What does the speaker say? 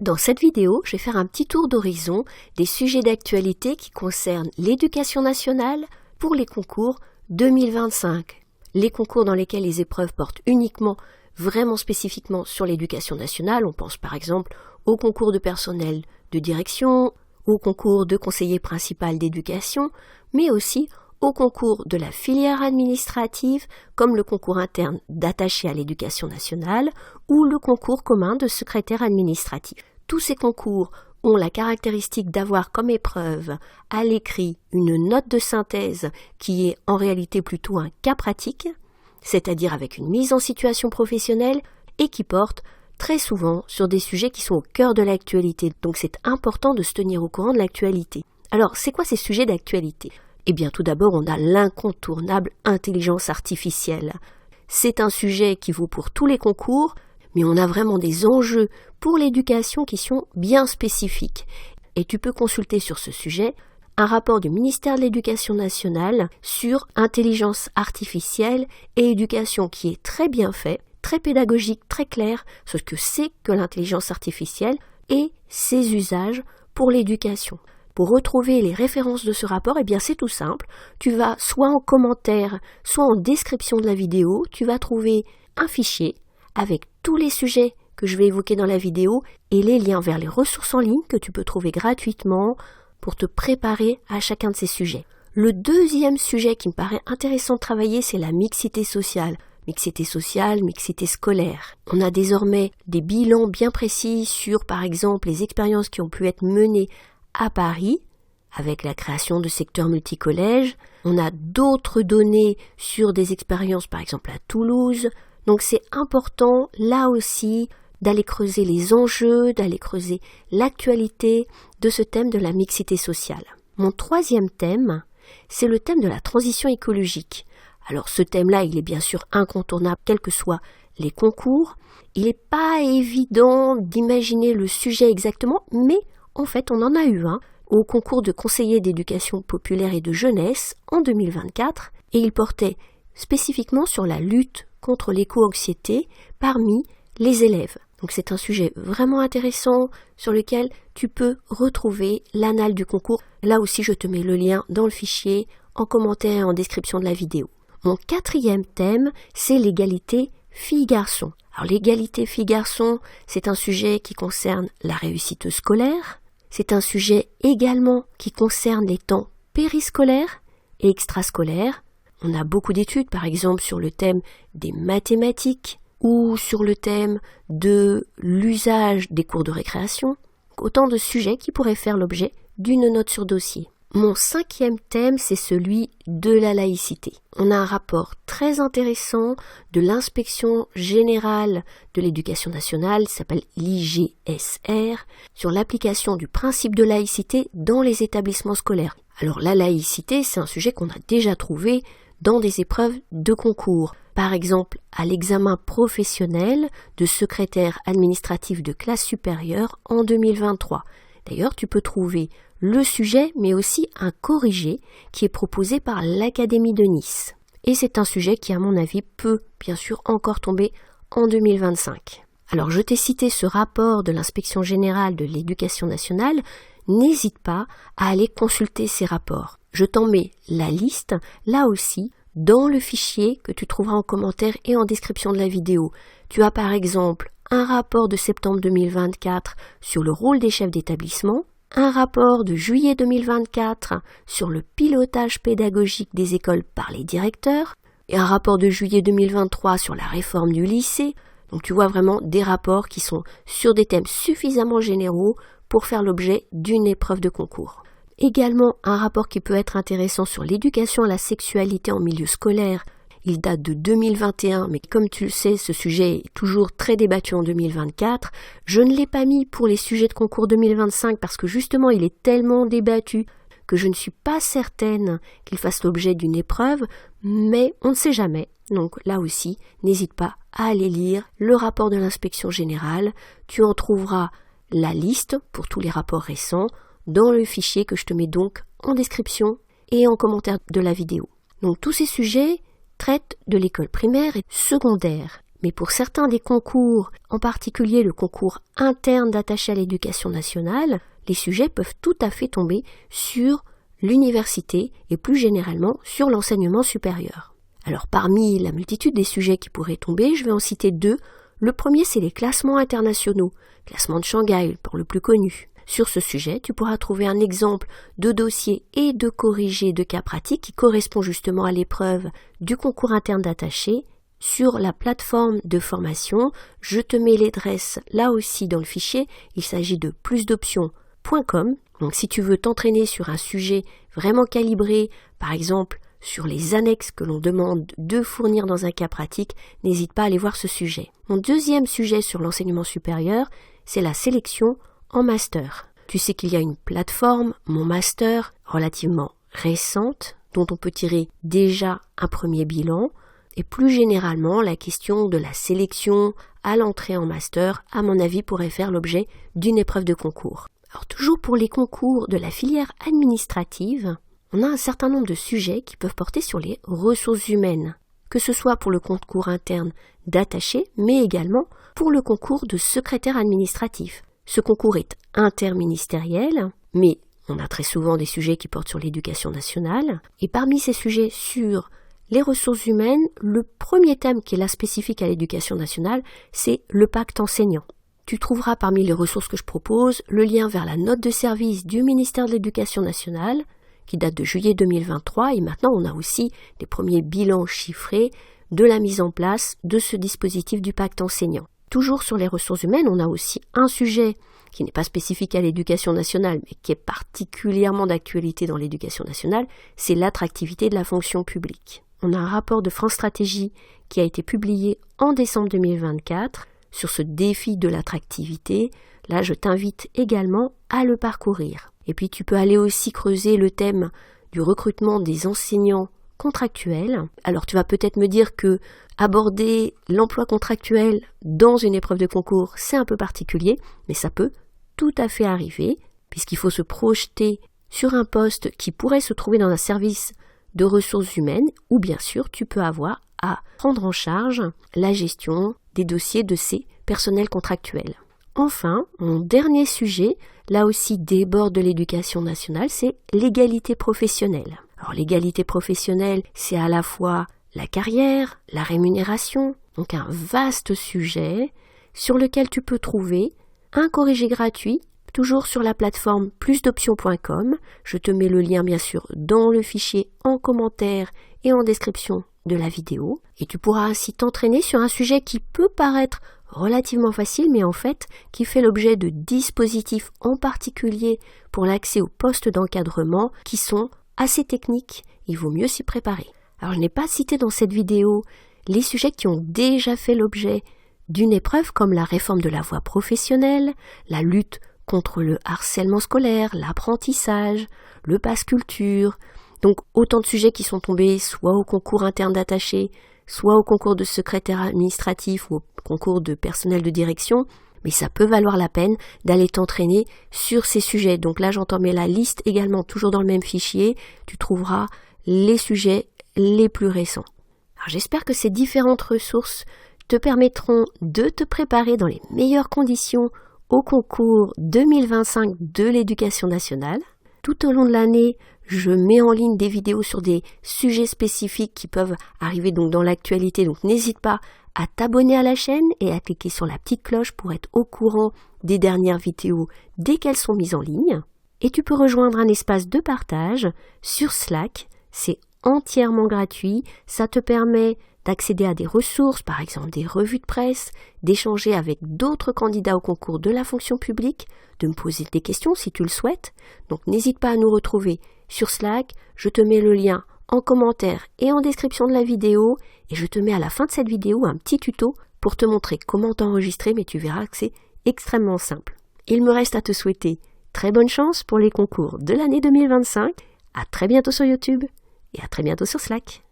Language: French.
Dans cette vidéo, je vais faire un petit tour d'horizon des sujets d'actualité qui concernent l'éducation nationale pour les concours 2025. Les concours dans lesquels les épreuves portent uniquement, vraiment spécifiquement sur l'éducation nationale. On pense par exemple au concours de personnel de direction, au concours de conseiller principal d'éducation, mais aussi au concours de la filière administrative, comme le concours interne d'attaché à l'éducation nationale ou le concours commun de secrétaire administratif. Tous ces concours ont la caractéristique d'avoir comme épreuve à l'écrit une note de synthèse qui est en réalité plutôt un cas pratique, c'est-à-dire avec une mise en situation professionnelle et qui porte très souvent sur des sujets qui sont au cœur de l'actualité. Donc c'est important de se tenir au courant de l'actualité. Alors, c'est quoi ces sujets d'actualité ? Eh bien, tout d'abord, on a l'incontournable intelligence artificielle. C'est un sujet qui vaut pour tous les concours, mais on a vraiment des enjeux pour l'éducation qui sont bien spécifiques. Et tu peux consulter sur ce sujet un rapport du ministère de l'Éducation nationale sur intelligence artificielle et éducation qui est très bien fait, très pédagogique, très clair sur ce que c'est que l'intelligence artificielle et ses usages pour l'éducation. Pour retrouver les références de ce rapport, eh bien c'est tout simple. Tu vas soit en commentaire, soit en description de la vidéo, tu vas trouver un fichier avec tous les sujets que je vais évoquer dans la vidéo et les liens vers les ressources en ligne que tu peux trouver gratuitement pour te préparer à chacun de ces sujets. Le deuxième sujet qui me paraît intéressant de travailler, c'est la mixité sociale. Mixité sociale, mixité scolaire. On a désormais des bilans bien précis sur, par exemple, les expériences qui ont pu être menées à Paris, avec la création de secteurs multicollèges. On a d'autres données sur des expériences, par exemple à Toulouse. Donc c'est important, là aussi, d'aller creuser les enjeux, d'aller creuser l'actualité de ce thème de la mixité sociale. Mon troisième thème, c'est le thème de la transition écologique. Alors ce thème-là, il est bien sûr incontournable, quels que soient les concours. Il n'est pas évident d'imaginer le sujet exactement, mais en fait, on en a eu un au concours de conseiller d'éducation populaire et de jeunesse en 2024 et il portait spécifiquement sur la lutte contre l'éco-anxiété parmi les élèves. Donc c'est un sujet vraiment intéressant sur lequel tu peux retrouver l'annale du concours. Là aussi, je te mets le lien dans le fichier, en commentaire et en description de la vidéo. Mon quatrième thème, c'est l'égalité filles-garçons. Alors l'égalité filles-garçons, c'est un sujet qui concerne la réussite scolaire. C'est un sujet également qui concerne les temps périscolaires et extrascolaires. On a beaucoup d'études, par exemple, sur le thème des mathématiques ou sur le thème de l'usage des cours de récréation. Autant de sujets qui pourraient faire l'objet d'une note sur dossier. Mon cinquième thème, c'est celui de la laïcité. On a un rapport très intéressant de l'inspection générale de l'éducation nationale, qui s'appelle l'IGSR, sur l'application du principe de laïcité dans les établissements scolaires. Alors la laïcité, c'est un sujet qu'on a déjà trouvé dans des épreuves de concours. Par exemple, à l'examen professionnel de secrétaire administratif de classe supérieure en 2023. D'ailleurs, tu peux trouver le sujet, mais aussi un corrigé qui est proposé par l'Académie de Nice. Et c'est un sujet qui, à mon avis, peut bien sûr encore tomber en 2025. Alors, je t'ai cité ce rapport de l'Inspection générale de l'éducation nationale. N'hésite pas à aller consulter ces rapports. Je t'en mets la liste, là aussi, dans le fichier que tu trouveras en commentaire et en description de la vidéo. Tu as par exemple un rapport de septembre 2024 sur le rôle des chefs d'établissement, un rapport de juillet 2024 sur le pilotage pédagogique des écoles par les directeurs, et un rapport de juillet 2023 sur la réforme du lycée. Donc tu vois vraiment des rapports qui sont sur des thèmes suffisamment généraux pour faire l'objet d'une épreuve de concours. Également un rapport qui peut être intéressant sur l'éducation à la sexualité en milieu scolaire. Il date de 2021, mais comme tu le sais, ce sujet est toujours très débattu en 2024. Je ne l'ai pas mis pour les sujets de concours 2025 parce que justement il est tellement débattu que je ne suis pas certaine qu'il fasse l'objet d'une épreuve, mais on ne sait jamais. Donc là aussi, n'hésite pas à aller lire le rapport de l'inspection générale. Tu en trouveras la liste pour tous les rapports récents dans le fichier que je te mets donc en description et en commentaire de la vidéo. Donc tous ces sujets traitent de l'école primaire et secondaire. Mais pour certains des concours, en particulier le concours interne d'attaché à l'éducation nationale, les sujets peuvent tout à fait tomber sur l'université et plus généralement sur l'enseignement supérieur. Alors parmi la multitude des sujets qui pourraient tomber, je vais en citer 2. Le premier, c'est les classements internationaux, classement de Shanghai pour le plus connu. Sur ce sujet, tu pourras trouver un exemple de dossier et de corrigé de cas pratiques qui correspond justement à l'épreuve du concours interne d'attaché sur la plateforme de formation. Je te mets l'adresse là aussi dans le fichier. Il s'agit de plusdoptions.com. Donc si tu veux t'entraîner sur un sujet vraiment calibré, par exemple sur les annexes que l'on demande de fournir dans un cas pratique, n'hésite pas à aller voir ce sujet. Mon deuxième sujet sur l'enseignement supérieur, c'est la sélection en master. Tu sais qu'il y a une plateforme, Mon Master, relativement récente, dont on peut tirer déjà un premier bilan, et plus généralement, la question de la sélection à l'entrée en master, à mon avis, pourrait faire l'objet d'une épreuve de concours. Alors toujours pour les concours de la filière administrative, on a un certain nombre de sujets qui peuvent porter sur les ressources humaines, que ce soit pour le concours interne d'attaché, mais également pour le concours de secrétaire administratif. Ce concours est interministériel, mais on a très souvent des sujets qui portent sur l'éducation nationale. Et parmi ces sujets sur les ressources humaines, le premier thème qui est là spécifique à l'éducation nationale, c'est le pacte enseignant. Tu trouveras parmi les ressources que je propose le lien vers la note de service du ministère de l'Éducation nationale, qui date de juillet 2023, et maintenant on a aussi des premiers bilans chiffrés de la mise en place de ce dispositif du pacte enseignant. Toujours sur les ressources humaines, on a aussi un sujet qui n'est pas spécifique à l'éducation nationale, mais qui est particulièrement d'actualité dans l'éducation nationale, c'est l'attractivité de la fonction publique. On a un rapport de France Stratégie qui a été publié en décembre 2024 sur ce défi de l'attractivité. Là, je t'invite également à le parcourir. Et puis, tu peux aller aussi creuser le thème du recrutement des enseignants contractuels. Alors, tu vas peut-être me dire que aborder l'emploi contractuel dans une épreuve de concours, c'est un peu particulier, mais ça peut tout à fait arriver, puisqu'il faut se projeter sur un poste qui pourrait se trouver dans un service de ressources humaines, ou bien sûr, tu peux avoir à prendre en charge la gestion des dossiers de ces personnels contractuels. Enfin, mon dernier sujet, là aussi déborde de l'éducation nationale, c'est l'égalité professionnelle. Alors l'égalité professionnelle, c'est à la fois la carrière, la rémunération, donc un vaste sujet sur lequel tu peux trouver un corrigé gratuit, toujours sur la plateforme plusdoptions.com. Je te mets le lien bien sûr dans le fichier en commentaire et en description de la vidéo. Et tu pourras ainsi t'entraîner sur un sujet qui peut paraître relativement facile, mais en fait qui fait l'objet de dispositifs en particulier pour l'accès aux postes d'encadrement qui sont assez techniques. Il vaut mieux s'y préparer. Alors je n'ai pas cité dans cette vidéo les sujets qui ont déjà fait l'objet d'une épreuve comme la réforme de la voie professionnelle, la lutte contre le harcèlement scolaire, l'apprentissage, le pass culture. Donc autant de sujets qui sont tombés soit au concours interne d'attaché, soit au concours de secrétaire administratif ou au concours de personnel de direction, mais ça peut valoir la peine d'aller t'entraîner sur ces sujets. Donc là, j'en mets la liste également, toujours dans le même fichier, tu trouveras les sujets les plus récents. Alors j'espère que ces différentes ressources te permettront de te préparer dans les meilleures conditions au concours 2025 de l'éducation nationale. Tout au long de l'année, je mets en ligne des vidéos sur des sujets spécifiques qui peuvent arriver donc dans l'actualité. Donc n'hésite pas à t'abonner à la chaîne et à cliquer sur la petite cloche pour être au courant des dernières vidéos dès qu'elles sont mises en ligne. Et tu peux rejoindre un espace de partage sur Slack. C'est entièrement gratuit. Ça te permet d'accéder à des ressources, par exemple des revues de presse, d'échanger avec d'autres candidats au concours de la fonction publique, de me poser des questions si tu le souhaites. Donc n'hésite pas à nous retrouver sur Slack. Je te mets le lien en commentaire et en description de la vidéo, et je te mets à la fin de cette vidéo un petit tuto pour te montrer comment t'enregistrer, mais tu verras que c'est extrêmement simple. Il me reste à te souhaiter très bonne chance pour les concours de l'année 2025. À très bientôt sur YouTube et à très bientôt sur Slack.